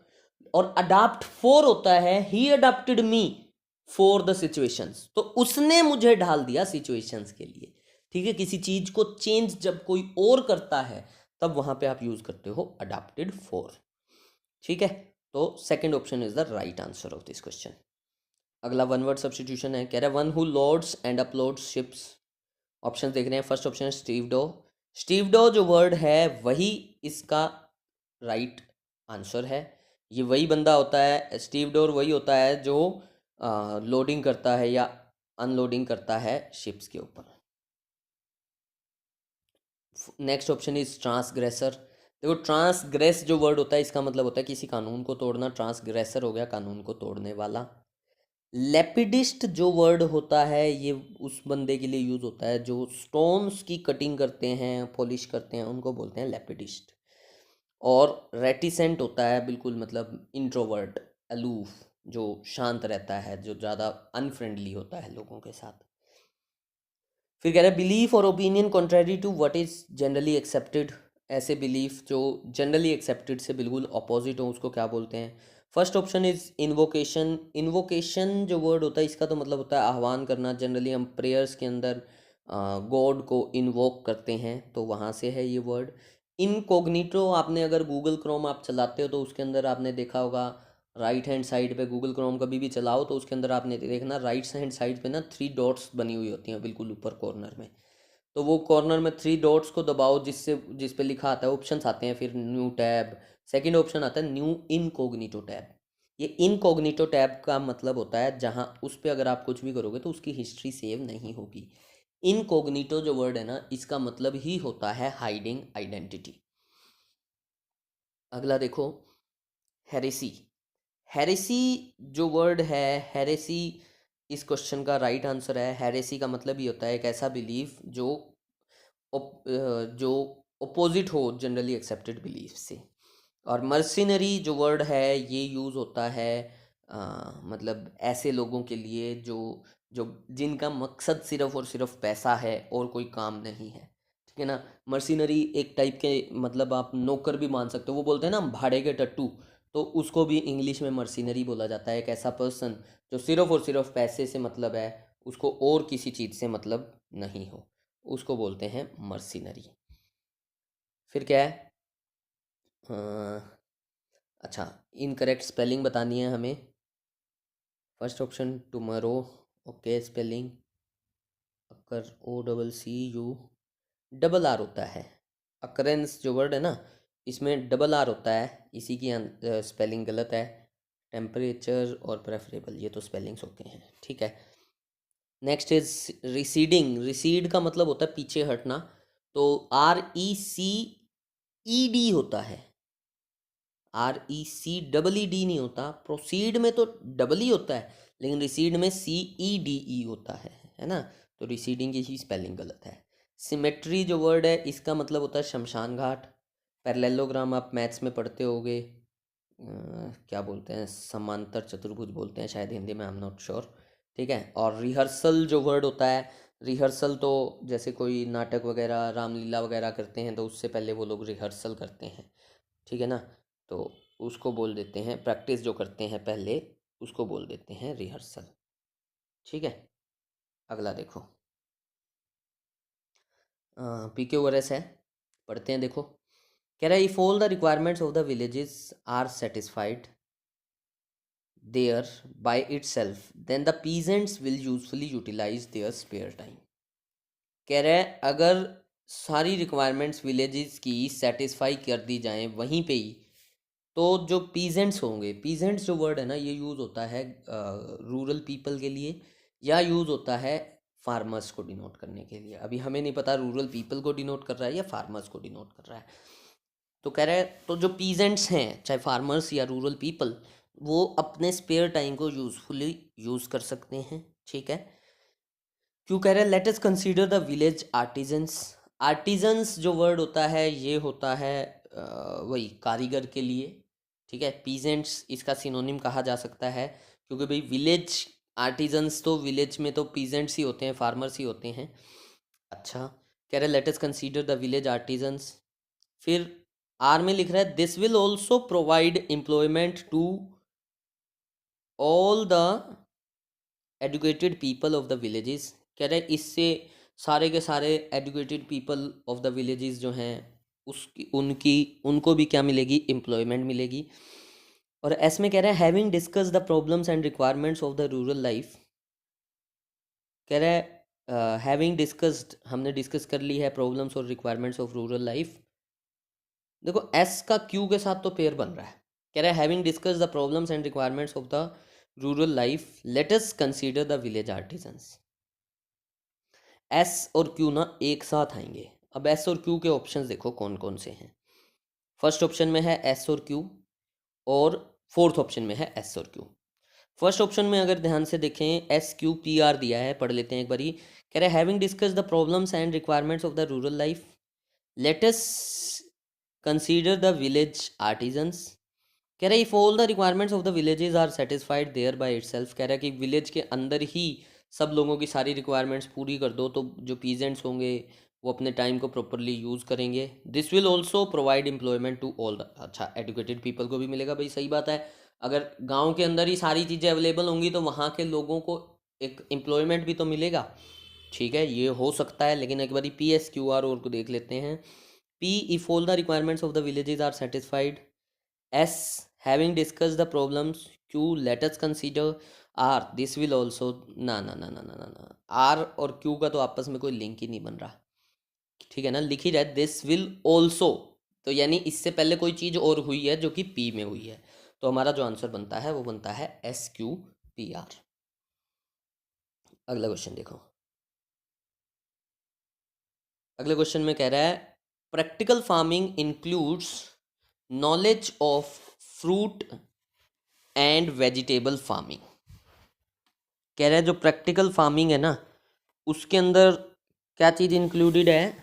S1: और अडाप्ट फोर होता है ही adapted me for the situations, तो उसने मुझे ढाल दिया सिचुएशंस के लिए। ठीक है, किसी चीज को चेंज जब कोई और करता है तब वहां पे आप यूज करते हो अडाप्टेड फोर। ठीक है, तो second option is the right answer of this question. अगला वन वर्ड सब्स्टिट्यूशन है, कह रहा है one who loads and uploads ships. Option देख रहे हैं, फर्स्ट ऑप्शन है स्टीव डो। स्टीव डो जो वर्ड है वही इसका राइट आंसर है। ये वही बंदा होता है, स्टीव डोर वही होता है जो लोडिंग करता है या अनलोडिंग करता है शिप्स के ऊपर। Next option is transgressor. देखो ट्रांसग्रेस जो वर्ड होता है इसका मतलब होता है किसी कानून को तोड़ना, ट्रांसग्रेसर हो गया कानून को तोड़ने वाला। लेपिडिस्ट जो वर्ड होता है ये उस बंदे के लिए यूज होता है जो स्टोन्स की कटिंग करते हैं, पॉलिश करते हैं, उनको बोलते हैं लेपिडिस्ट। और रेटिसेंट होता है बिल्कुल मतलब इंट्रोवर्ट, अलूफ, जो शांत रहता है, जो ज़्यादा अनफ्रेंडली होता है लोगों के साथ। फिर कह रहा है बिलीफ और opinion contrary to what is generally accepted. ऐसे बिलीफ जो जनरली एक्सेप्टेड से बिल्कुल अपोजिट हो उसको क्या बोलते हैं। First option is invocation. Invocation जो वर्ड होता है इसका तो मतलब होता है आह्वान करना। जनरली हम प्रेयर्स के अंदर गॉड को इन्वोक करते हैं, तो वहाँ से है ये वर्ड। इनकोग्निटो, आपने अगर गूगल क्रोम आप चलाते हो तो उसके अंदर आपने देखा होगा राइट हैंड साइड पे, गूगल क्रोम कभी भी चलाओ तो उसके अंदर आपने देखना राइट हैंड साइड पे ना 3 डॉट्स बनी हुई होती हैं बिल्कुल ऊपर कॉर्नर में। तो वो कॉर्नर में 3 डॉट्स को दबाओ जिससे जिस पे लिखा आता है, ऑप्शंस आते हैं, फिर न्यू टैब, सेकंड ऑप्शन आता है न्यू इनकोग्निटो टैब। ये इनकोग्निटो टैब का मतलब होता है जहाँ उस पर अगर आप कुछ भी करोगे तो उसकी हिस्ट्री सेव नहीं होगी। इनकोग्निटो जो वर्ड है ना इसका मतलब ही होता है हाइडिंग आइडेंटिटी। अगला देखो, हेरेसी। हेरेसी जो वर्ड है, हेरेसी इस क्वेश्चन का राइट आंसर है। हेरेसी का मतलब ये होता है एक ऐसा बिलीफ जो जो ओपोजिट हो जनरली एक्सेप्टेड बिलीफ से। और मर्सिनरी जो वर्ड है ये यूज़ होता है मतलब ऐसे लोगों के लिए जो जो जिनका मकसद सिर्फ और सिर्फ पैसा है और कोई काम नहीं है। ठीक है ना, मर्सिनरी एक टाइप के मतलब आप नौकर भी मान सकते हो। वो बोलते हैं ना भाड़े के टट्टू, तो उसको भी इंग्लिश में मर्सिनरी बोला जाता है। एक ऐसा पर्सन जो सिर्फ और सिर्फ पैसे से मतलब है, उसको और किसी चीज़ से मतलब नहीं हो, उसको बोलते हैं मर्सिनरी। फिर क्या है, अच्छा इनकरेक्ट स्पेलिंग बतानी है हमें। First option tomorrow, okay spelling, occur OCCU, double R होता है। अकरेंस जो वर्ड है ना इसमें डबल आर होता है, इसी की स्पेलिंग गलत है। टेम्परेचर और प्रेफरेबल ये तो स्पेलिंग्स होते हैं। ठीक है, नेक्स्ट इज रिसीडिंग। रिसीड का मतलब होता है पीछे हटना, तो RECED होता है, RECEED नहीं होता। प्रोसीड में तो डबल ही होता है, लेकिन रिसीड में CEDE होता है ना। तो रिसीडिंग की ही स्पेलिंग गलत है। सिमेट्री जो वर्ड है इसका मतलब होता है शमशान घाट। पैरेललोग्राम आप मैथ्स में पढ़ते होगे, क्या बोलते हैं, समांतर चतुर्भुज बोलते हैं शायद हिंदी में, आई एम नॉट श्योर। ठीक है। और रिहर्सल जो वर्ड होता है, रिहर्सल तो जैसे कोई नाटक वगैरह रामलीला वगैरह करते हैं तो उससे पहले वो लोग रिहर्सल करते हैं, ठीक है ना। तो उसको बोल देते हैं, प्रैक्टिस जो करते हैं पहले उसको बोल देते हैं रिहर्सल, ठीक है। अगला देखो, PQRS है, पढ़ते हैं देखो। कह रहा है if all the requirements of the villages are satisfied there bye itself then the peasants will usefully utilise their spare time. कह रहा है अगर सारी रिक्वायरमेंट्स विलेजेस की सेटिस्फाई कर दी जाएं वहीं पे ही, तो जो पीजेंट्स होंगे, पीजेंट्स जो वर्ड है ना ये यूज़ होता है रूरल पीपल के लिए, या यूज़ होता है फार्मर्स को डिनोट करने के लिए। अभी हमें नहीं पता रूरल पीपल को डिनोट कर रहा है या फार्मर्स को डिनोट कर रहा है। तो कह रहा है तो जो पीजेंट्स हैं चाहे फार्मर्स या रूरल पीपल, वो अपने स्पेयर टाइम को यूज़फुली यूज़ कर सकते हैं, ठीक है। क्यों कह रहे हैं late us consider the village artisans. Artisans जो वर्ड होता है ये होता है वही कारीगर के लिए, ठीक है। पीजेंट्स इसका सिनोनिम कहा जा सकता है, क्योंकि भाई विलेज आर्टिजन्स तो विलेज में तो पीजेंट्स ही होते हैं, फार्मर्स ही होते हैं। अच्छा, कह रहे let us consider the village artisans. फिर आर में लिख रहा है this will also provide employment to all the educated people of the villages. कह रहे इससे सारे के सारे educated people of the villages जो हैं उसकी उनकी उनको भी क्या मिलेगी, एम्प्लॉयमेंट मिलेगी। और एस में कह रहे हैं having discuss the problems and requirements of the rural life. कह रहा है हैविंग डिस्कस्ड, हमने डिस्कस कर ली है प्रॉब्लम्स और रिक्वायरमेंट्स ऑफ रूरल लाइफ। देखो एस का क्यू के साथ तो पेयर बन रहा है। कह रहा है having discuss the problems and requirements of the rural life let us consider the village artisans. S और क्यू ना एक साथ आएंगे। अब एस और क्यू के ऑप्शंस देखो कौन कौन से हैं। फर्स्ट ऑप्शन में है एस और क्यू, और फोर्थ ऑप्शन में है एस और क्यू। फर्स्ट ऑप्शन में अगर ध्यान से देखें SQPR दिया है, पढ़ लेते हैं एक बारी। कह रहे हैं having discuss the problems and requirements of the rural life let us consider the village artisans. कह रहा है if all the requirements of the villages are satisfied there bye itself. कह रहा है कि विलेज के अंदर ही सब लोगों की सारी रिक्वायरमेंट्स पूरी कर दो तो जो पीजेंट्स होंगे वो अपने टाइम को प्रॉपरली यूज़ करेंगे। This will also provide employment to all the, अच्छा एडुकेटेड पीपल को भी मिलेगा, भाई सही बात है। अगर गांव के अंदर ही सारी चीज़ें अवेलेबल होंगी तो वहाँ के लोगों को एक एम्प्लॉयमेंट भी तो मिलेगा, ठीक है। ये हो सकता है, लेकिन एक बारी PSQR और को देख लेते हैं। P if all the requirements of the villages are satisfied। S having discussed the problems। Q let us consider। R this will also, ना ना ना ना ना ना ना, R और Q का तो आपस में कोई लिंक ही नहीं बन रहा, ठीक है ना। लिख ही रहा है दिस विल ऑल्सो, तो यानी इससे पहले कोई चीज़ और हुई है जो कि P में हुई है। तो हमारा जो आंसर बनता है वो बनता है SQPR। अगला क्वेश्चन देखो। अगले क्वेश्चन में कह रहा है practical farming includes knowledge of fruit and vegetable farming. कह रहा है जो प्रैक्टिकल फार्मिंग है ना उसके अंदर क्या चीज़ इंक्लूडेड है,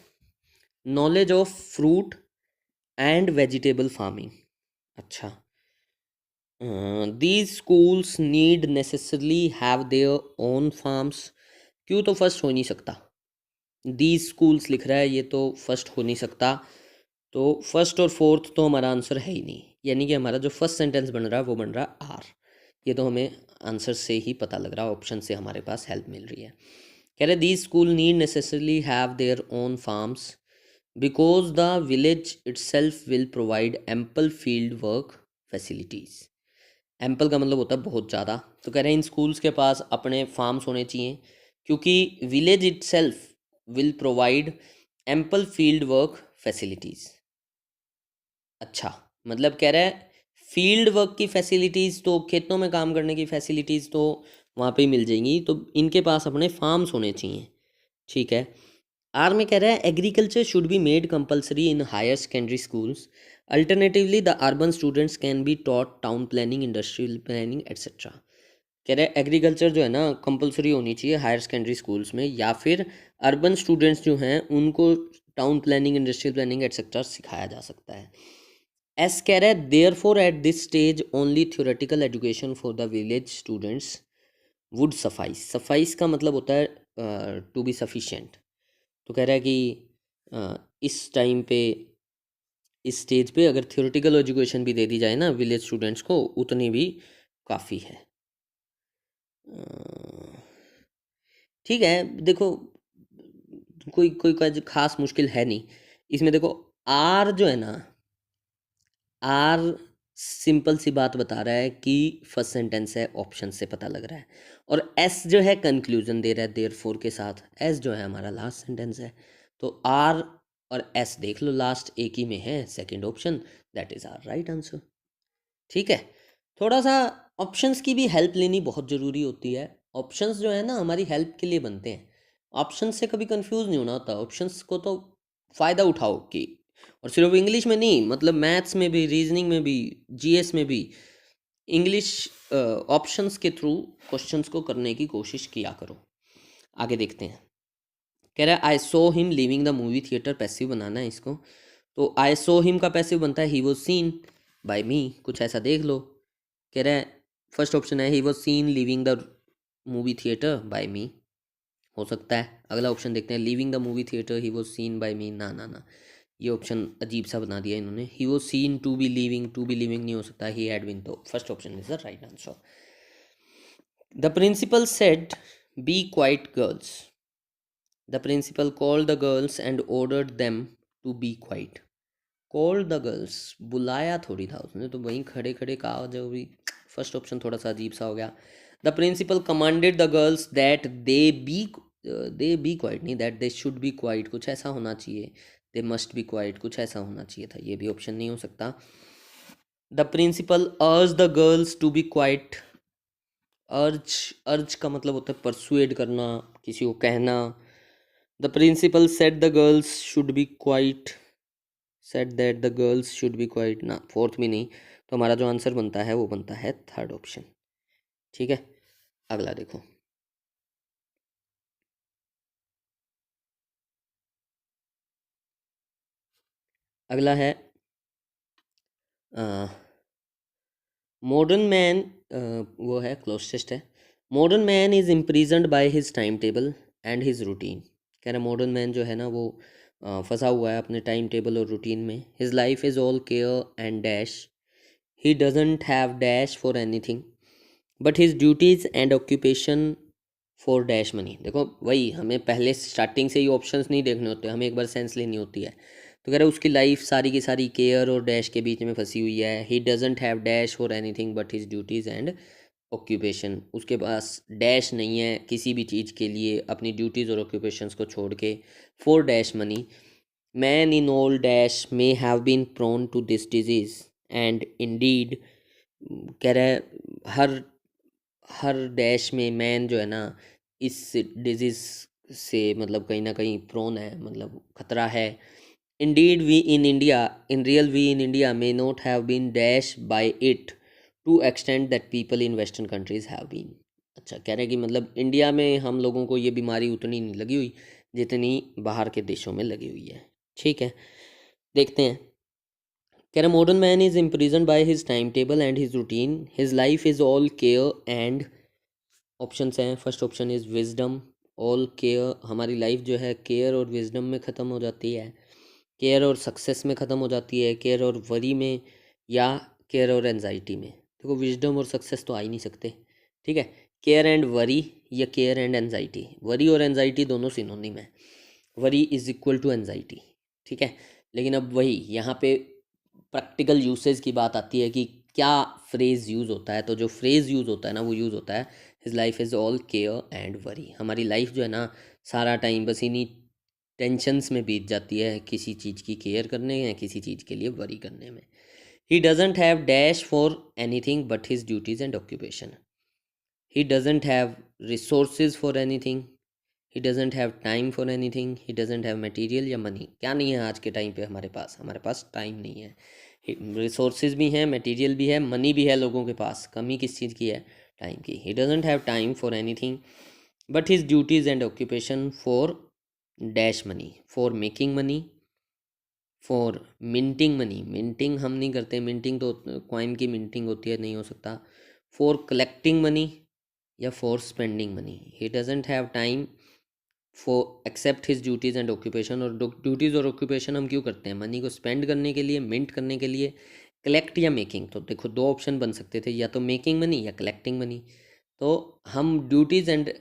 S1: knowledge of fruit and vegetable farming. अच्छा, these schools need necessarily have their own farms. क्यों तो फर्स्ट हो नहीं सकता, दीज स्कूल्स लिख रहा है ये तो फर्स्ट हो नहीं सकता। तो फर्स्ट और फोर्थ तो हमारा आंसर है ही नहीं, यानी कि हमारा जो फर्स्ट सेंटेंस बन रहा है वो बन रहा है आर। ये तो हमें आंसर से ही पता लग रहा है, ऑप्शन से हमारे पास हेल्प मिल रही है। कह रहे these school need necessarily have their own farms because the village itself will provide ample field work facilities. Ample का मतलब होता है बहुत ज़्यादा, तो कह रहे हैं इन स्कूल्स के पास अपने फार्म्स होने चाहिए क्योंकि village itself will provide ample field work facilities. अच्छा, मतलब कह रहा है फील्ड वर्क की फैसिलिटीज़ तो खेतों में काम करने की फैसिलिटीज़ तो वहाँ पे ही मिल जाएंगी। तो इनके पास अपने फार्म्स होने चाहिए, ठीक है। आर में कह रहा है agriculture should be made compulsory in higher secondary schools, alternatively the urban students can be taught town planning, industrial planning etcetera. कह रहे हैं एग्रीकल्चर जो है ना कंपलसरी होनी चाहिए हायर सेकेंडरी स्कूल्स में, या फिर अर्बन स्टूडेंट्स जो हैं उनको town planning, industrial planning etcetera सिखाया जा सकता है। एस कह रहा है therefore at this stage only theoretical education for the village students would suffice. Suffice का मतलब होता है टू बी सफिशिएंट। तो कह रहा है कि इस टाइम पे, इस स्टेज पे अगर थ्योरेटिकल एजुकेशन भी दे दी जाए ना विलेज स्टूडेंट्स को, उतनी भी काफ़ी है। ठीक है, देखो कोई कोई कोई खास मुश्किल है नहीं इसमें। देखो आर जो है ना, आर सिंपल सी बात बता रहा है कि फर्स्ट सेंटेंस है, ऑप्शन से पता लग रहा है। और एस जो है कंक्लूजन दे रहा है देयरफॉर के साथ। एस जो है हमारा लास्ट सेंटेंस है। तो आर और एस देख लो, लास्ट एक ही में है, second option, that is our right answer. ठीक है, थोड़ा सा ऑप्शंस की भी हेल्प लेनी बहुत ज़रूरी होती है। ऑप्शंस जो है ना हमारी हेल्प के लिए बनते हैं। ऑप्शंस से कभी कंफ्यूज नहीं होना होता, ऑप्शंस को तो फ़ायदा उठाओ कि, और सिर्फ इंग्लिश में नहीं, मतलब मैथ्स में भी, रीजनिंग में भी, जीएस में भी, इंग्लिश ऑप्शंस के थ्रू क्वेश्चंस को करने की कोशिश किया करो। आगे देखते हैं। कह रहा है I saw him leaving the movie theatre, passive बनाना है इसको। तो आई सो हिम का पैसिव बनता है ही वॉज सीन बाय मी, कुछ ऐसा देख लो। कह रहा है फर्स्ट ऑप्शन है he was seen leaving the movie theatre by me, हो सकता है। अगला ऑप्शन देखते हैं leaving the movie theatre he was seen by me, ना ना ना, ये ऑप्शन अजीब सा बना दिया इन्होंने। He was seen to be living, to be living नहीं हो सकता, ही हैड बीन। तो first option is the right answer. The principal said be quiet girls, the principal called the girls and ordered them to be quiet. Called the girls, बुलाया थोड़ी था उसने, तो वहीं खड़े खड़े कहा, जो भी फर्स्ट ऑप्शन थोड़ा सा अजीब सा हो गया। The principal commanded the girls that they be quiet, नहीं that they should be quiet, कुछ ऐसा होना चाहिए। दे मस्ट बी क्वाइट, कुछ ऐसा होना चाहिए था, ये भी ऑप्शन नहीं हो सकता। The principal urge the girls to be quiet, urge, urge का मतलब होता है परसुएड करना, किसी को कहना। The principal said the girls should be quiet, said that the girls should be quiet, ना फोर्थ में नहीं। तो हमारा जो आंसर बनता है वो बनता है थर्ड ऑप्शन। ठीक है, अगला देखो। अगला है मॉडर्न मैन, वो है क्लोजेस्ट है। Modern man is imprisoned by his timetable and his routine. कह रहा मॉडर्न मैन जो है ना वो फंसा हुआ है अपने टाइम टेबल और रूटीन में। His life is all care and dash, he doesn't have dash for anything but his duties and occupation for dash money. देखो वही, हमें पहले स्टार्टिंग से ही ऑप्शंस नहीं देखने होते, हमें एक बार सेंस लेनी होती है। तो कह रहे उसकी लाइफ सारी की सारी केयर और डैश के बीच में फंसी हुई है। ही doesn't have dash for anything but his duties and occupation, उसके पास डैश नहीं है किसी भी चीज़ के लिए अपनी ड्यूटीज़ और ऑक्यूपेशंस को छोड़ के। For dash money, man in all dash may have been prone to this disease and indeed. कह रहा है हर हर डैश में मैन जो है ना इस डिजीज़ से मतलब कहीं ना कहीं प्रोन है, मतलब खतरा है। Indeed we in India, in real we in India may not have been dash by it to extend that people in western countries have been. अच्छा, कह रहे हैं कि मतलब इंडिया में हम लोगों को ये बीमारी उतनी नहीं लगी हुई जितनी बाहर के देशों में लगी हुई है। ठीक है, देखते हैं। कह रहे modern man is imprison by his timetable and his routine, his life is all care and, options हैं first option is wisdom. All care, हमारी लाइफ जो है केयर और विजडम में ख़त्म हो जाती है, केयर और सक्सेस में ख़त्म हो जाती है, केयर और वरी में, या केयर और एनजाइटी में। देखो विजडम और सक्सेस तो आ ही नहीं सकते। ठीक है, केयर एंड वरी या केयर एंड एनजाइटी, वरी और एनजाइटी दोनों सिनोनिम है। Worry is equal to anxiety. ठीक है, लेकिन अब वही यहाँ पे प्रैक्टिकल यूसेज की बात आती है कि क्या फ्रेज़ यूज़ होता है। तो जो फ्रेज़ यूज़ होता है ना वो यूज़ होता है his life is all care and worry. हमारी लाइफ जो है ना सारा टाइम बस इन्हीं टेंशन्स में बीत जाती है, किसी चीज़ की केयर करने या किसी चीज़ के लिए वरी करने में। ही doesn't have dash for anything but his duties and occupation, he doesn't have resources for anything, he doesn't have time for anything, he doesn't have material या मनी। क्या नहीं है आज के टाइम पे हमारे पास टाइम नहीं है। रिसोर्सेज भी हैं, मटेरियल भी है, मनी भी है लोगों के पास, कमी किस चीज़ की है? टाइम की। ही doesn't have time for anything but his duties and occupation for dash money, for making money, for minting money. Minting हम नहीं करते, मिंटिंग तो कॉइन की मिंटिंग होती है, नहीं हो सकता। फॉर कलेक्टिंग मनी या for spending money. He doesn't have time for except his duties and occupation. और ड्यूटीज़ और ऑक्यूपेशन हम क्यों करते हैं? मनी को स्पेंड करने के लिए, मिंट करने के लिए, कलेक्ट या मेकिंग। तो देखो दो ऑप्शन बन सकते थे, या तो मेकिंग मनी या कलेक्टिंग मनी। तो हम ड्यूटीज़ एंड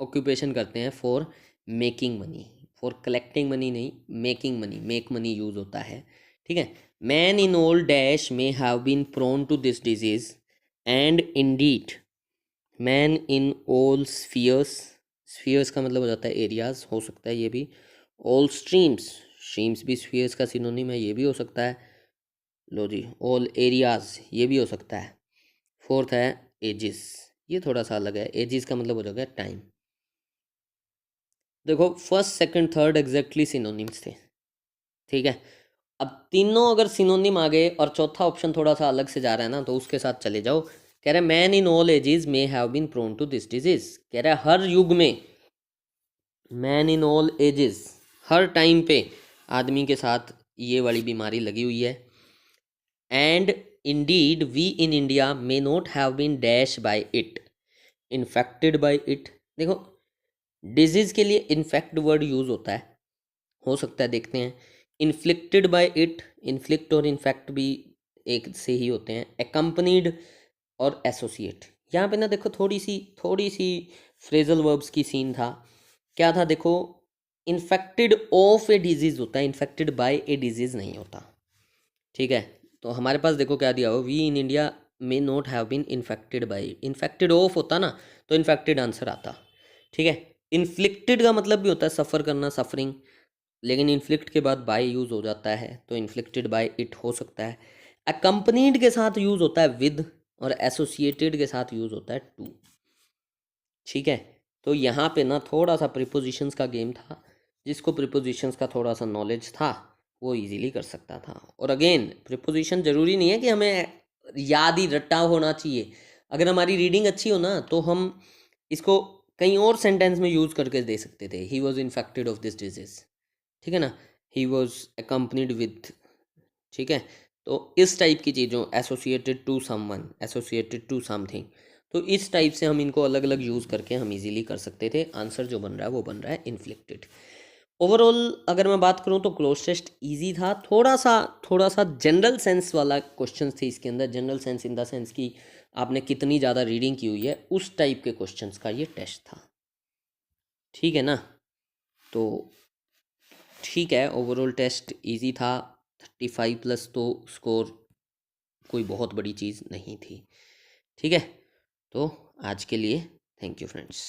S1: ऑक्यूपेशन करते हैं for making money, for collecting money नहीं, making money, make money use होता है। ठीक है। Man in old days may have been prone to this disease and indeed man in all spheres, spheres का मतलब हो जाता है एरियाज, हो सकता है ये भी। ऑल स्ट्रीम्स, स्ट्रीम्स भी स्फीयर्स का सिनोनिम है, ये भी हो सकता है। लो जी, ऑल एरियाज ये भी हो सकता है। फोर्थ है एजिस, ये थोड़ा सा अलग है, एजिस का मतलब हो जाएगा टाइम। देखो first second third exactly synonyms थे। ठीक है। अब तीनों अगर सिनोनिम आ गए और चौथा ऑप्शन थोड़ा सा अलग से जा रहा है ना, तो उसके साथ चले जाओ। कह रहा है man in all ages may have been prone to this disease. कह रहा है हर युग में, मैन इन ऑल एजेस, हर टाइम पे आदमी के साथ ये वाली बीमारी लगी हुई है। And indeed we in India may not have been dash by it, infected by it. देखो डिजीज के लिए इन्फेक्ट वर्ड यूज होता है, हो सकता है, देखते हैं। इन्फ्लिक्टेड बाय इट, इन्फ्लिक्ट और इन्फेक्ट भी एक से ही होते हैं। एकम्पनीड और एसोसिएट। यहाँ पे ना देखो थोड़ी सी फ्रेजल वर्ब्स की सीन था। क्या था देखो, इन्फेक्टेड ऑफ ए डिजीज होता है, इन्फेक्टेड बाय ए डिजीज नहीं होता। ठीक है। तो हमारे पास देखो क्या दिया हो, we in India may not have been infected by, infected of होता ना, तो इन्फेक्टेड आंसर आता। ठीक है। इन्फ्लिक्टेड का मतलब भी होता है सफ़र करना, सफरिंग, लेकिन इन्फ्लिक्ट के बाद बाय यूज़ हो जाता है, तो इन्फ्लिक्टेड बाय इट हो सकता है। अकम्पनीड के साथ यूज़ होता है विद, और एसोसिएटेड के साथ यूज़ होता है टू। ठीक है। तो यहाँ पे ना थोड़ा सा प्रीपोजिशंस का गेम था, जिसको प्रीपोजिशंस का थोड़ा सा नॉलेज था वो इजीली कर सकता था। और अगेन प्रीपोजिशन ज़रूरी नहीं है कि हमें याद ही रट्टा होना चाहिए। अगर हमारी रीडिंग अच्छी हो ना, तो हम इसको कहीं और सेंटेंस में यूज़ करके दे सकते थे। He was infected of this disease, ठीक है ना, ही वॉज अकम्पनीड विथ। ठीक है। तो इस टाइप की चीज़ों, associated to someone, associated to something, तो इस टाइप से हम इनको अलग अलग यूज़ करके हम इजीली कर सकते थे। आंसर जो बन रहा है वो बन रहा है इन्फ्लिक्टेड। ओवरऑल अगर मैं बात करूँ तो क्लोज टेस्ट इजी था। थोड़ा सा जनरल सेंस वाला क्वेश्चंस थे इसके अंदर, general sense in the sense कि आपने कितनी ज़्यादा रीडिंग की हुई है, उस टाइप के क्वेश्चंस का ये टेस्ट था। ठीक है ना। तो ठीक है, ओवरऑल टेस्ट इजी था। 35+ तो स्कोर कोई बहुत बड़ी चीज़ नहीं थी। ठीक है। तो आज के लिए थैंक यू फ्रेंड्स।